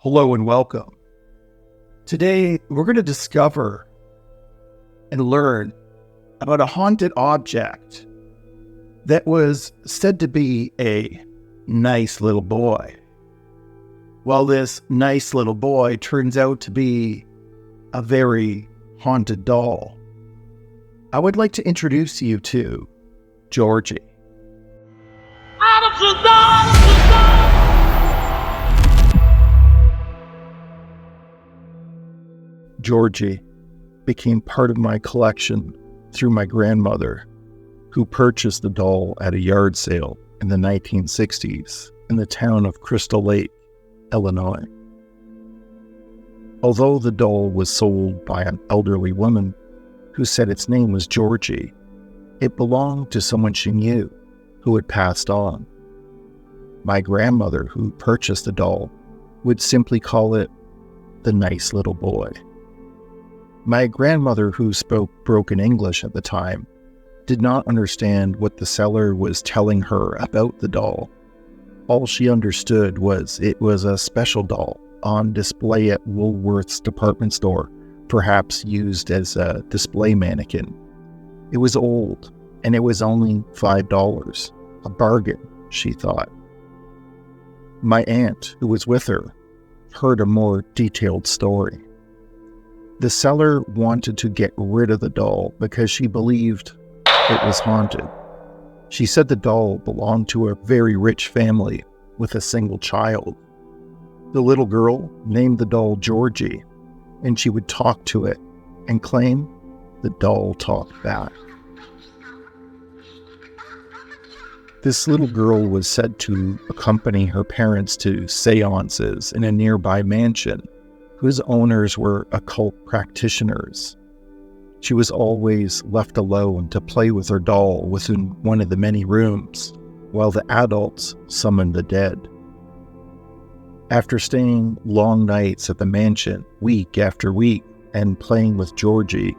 Hello and welcome. Today, we're going to discover and learn about a haunted object that was said to be a nice little boy. Well, this nice little boy turns out to be a very haunted doll. I would like to introduce you to Georgie. Georgie became part of my collection through my grandmother, who purchased the doll at a yard sale in the 1960s in the town of Crystal Lake, Illinois. Although the doll was sold by an elderly woman who said its name was Georgie, it belonged to someone she knew who had passed on. My grandmother, who purchased the doll, would simply call it the nice little boy. My grandmother, who spoke broken English at the time, did not understand what the seller was telling her about the doll. All she understood was it was a special doll on display at Woolworth's department store, perhaps used as a display mannequin. It was old, and it was only $5. A bargain, she thought. My aunt, who was with her, heard a more detailed story. The seller wanted to get rid of the doll because she believed it was haunted. She said the doll belonged to a very rich family with a single child. The little girl named the doll Georgie, and she would talk to it and claim the doll talked back. This little girl was said to accompany her parents to seances in a nearby mansion whose owners were occult practitioners. She was always left alone to play with her doll within one of the many rooms, while the adults summoned the dead. After staying long nights at the mansion, week after week, and playing with Georgie,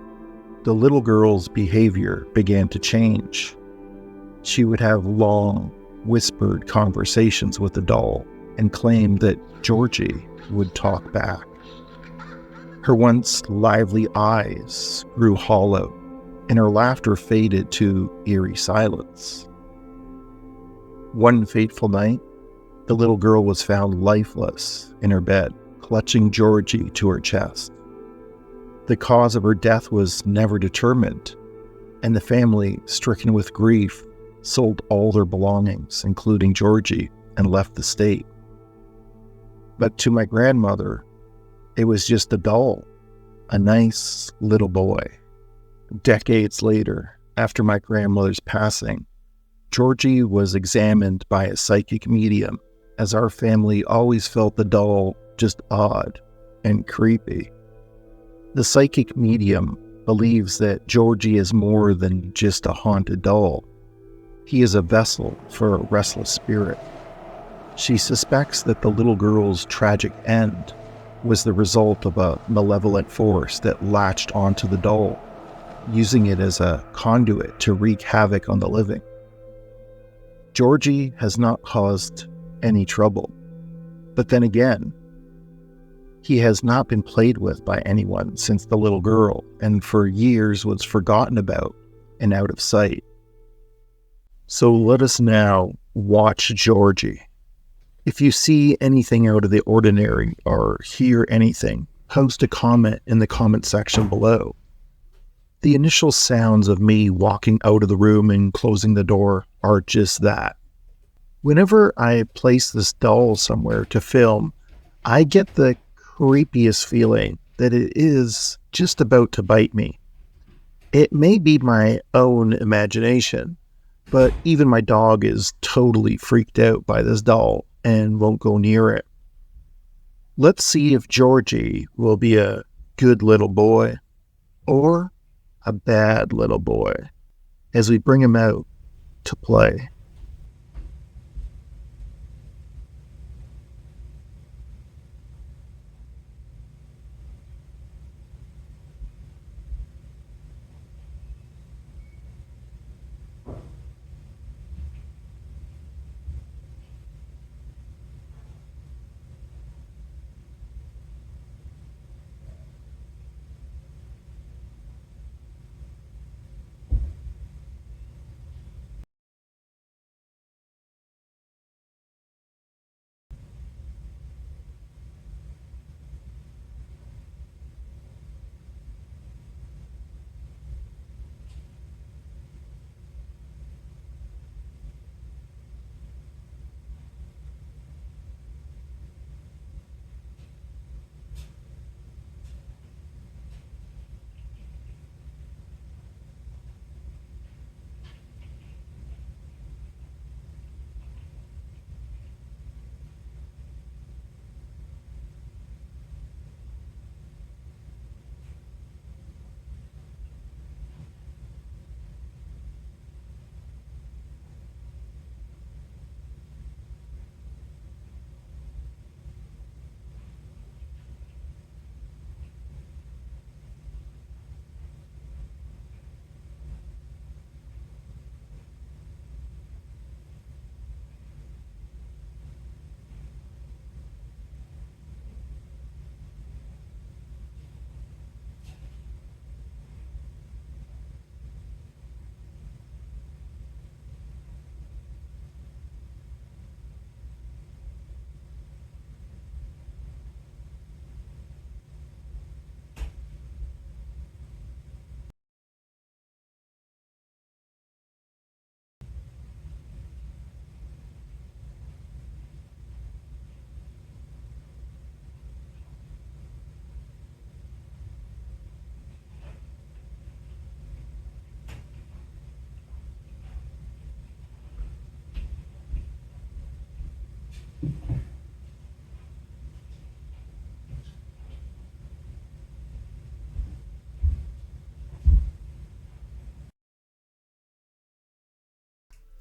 the little girl's behavior began to change. She would have long, whispered conversations with the doll and claimed that Georgie would talk back. Her once lively eyes grew hollow, and her laughter faded to eerie silence. One fateful night, the little girl was found lifeless in her bed, clutching Georgie to her chest. The cause of her death was never determined, and the family, stricken with grief, sold all their belongings, including Georgie, and left the state. But to my grandmother, it was just a doll, a nice little boy. Decades later, after my grandmother's passing, Georgie was examined by a psychic medium, as our family always felt the doll just odd and creepy. The psychic medium believes that Georgie is more than just a haunted doll. He is a vessel for a restless spirit. She suspects that the little girl's tragic end was the result of a malevolent force that latched onto the doll, using it as a conduit to wreak havoc on the living. Georgie has not caused any trouble, but then again, he has not been played with by anyone since the little girl, and for years was forgotten about and out of sight. So let us now watch Georgie. If you see anything out of the ordinary or hear anything, post a comment in the comment section below. The initial sounds of me walking out of the room and closing the door are just that. Whenever I place this doll somewhere to film, I get the creepiest feeling that it is just about to bite me. It may be my own imagination, but even my dog is totally freaked out by this doll and won't go near it. Let's see if Georgie will be a good little boy or a bad little boy as we bring him out to play.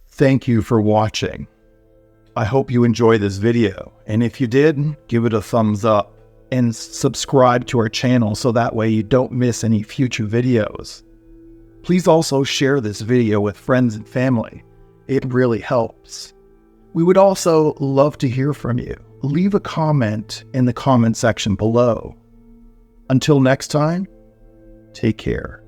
Thank you for watching. I hope you enjoyed this video, and if you did, give it a thumbs up and subscribe to our channel so that way you don't miss any future videos. Please also share this video with friends and family. It really helps. We would also love to hear from you. Leave a comment in the comment section below. Until next time, take care.